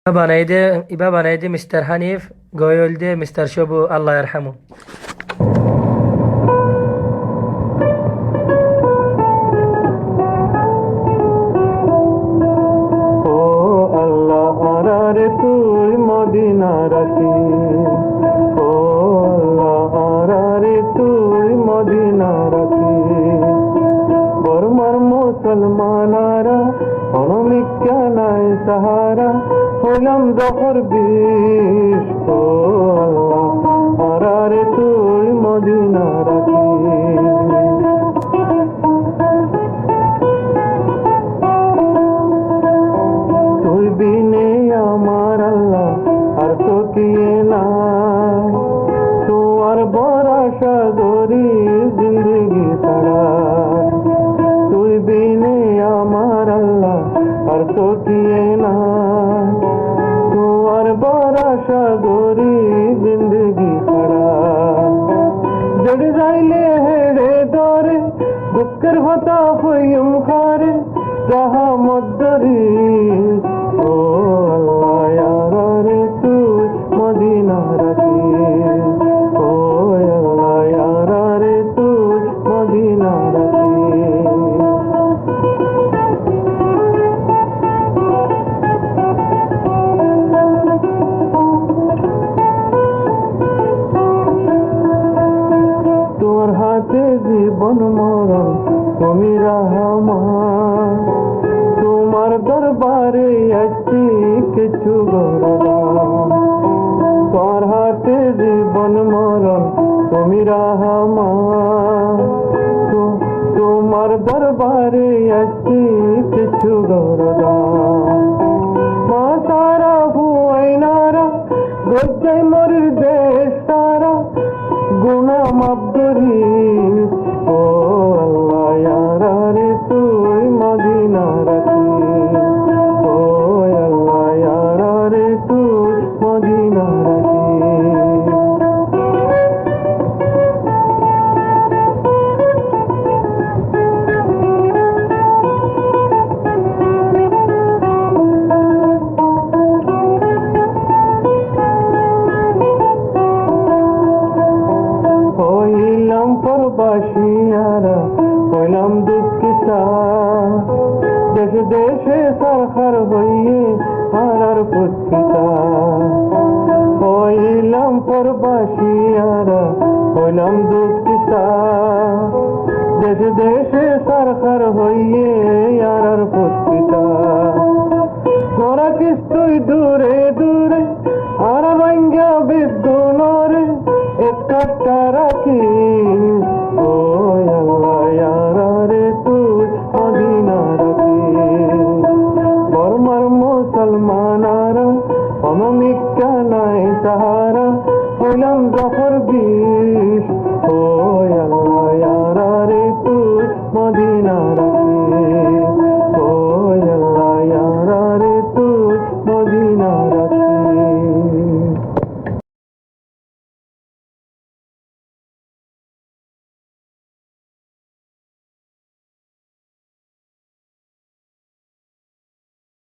ইবা বানাই দে মিস্টার হানিফ, গয়ল দে মিস্টার শবু, আল্লাহ ইয়ারহামু। ও আল্লাহ আরারে তুই মদিনারাতি, ও আল্লাহ আরারে তুই মদিনারাতি। বর্মার মুসলমানারা অনমিকা নাই সাহারা, হইলাম জহর বিষ। ও আল্লাহ আরারে তুই মদিনারাতি। তুই বিনে আমার আল্লাহ আর তো কিয়ে নাই, তোমার বরাসা দরি জিন্দগি ছাড়া। তুই বিনে আমার আল্লাহ আর তো কিয়ে নাই, তোমার বরাসা দরি জিন্দগি ছাড়া। জড় যাইলে হেড়ে ধরে দুঃখের হতা হইম খারে, যাহা মদ্দরি। ও আল্লাহ ইয়ারে তুই মদিনারাতি, ও আল্লাহ ইয়ারে তুই মদিনারাতি। তোর হাতে জীবন মরণ তুমি রহমান, তোমার দরবারে আসছি কিছু বরদান। তোর হাতে জীবন মরণ তুমি রহমান, তোমার দরবারে আসছি কিছু বরদান। মা সারা হুয়াইনারা গজ্জাই মরির দেশ সারা, গুনা মাফ করিস। ও আল্লাহ ইয়ারে তুই মদিনারাতি, ও আল্লাহ ইয়ারে তুই মদিনারাতি। হইলাম পরবাসিয়ারা হইলাম দুঃখিতা, দেশে দেশে সরকার হইয়ে হারার পুস্তিতা। হইলাম পরবাসিয়ারা হইলাম দুঃখিতা, দেশে দেশে সরকার হইয়ে হারার পুস্তিতা। তোরা কিস তুই দূরে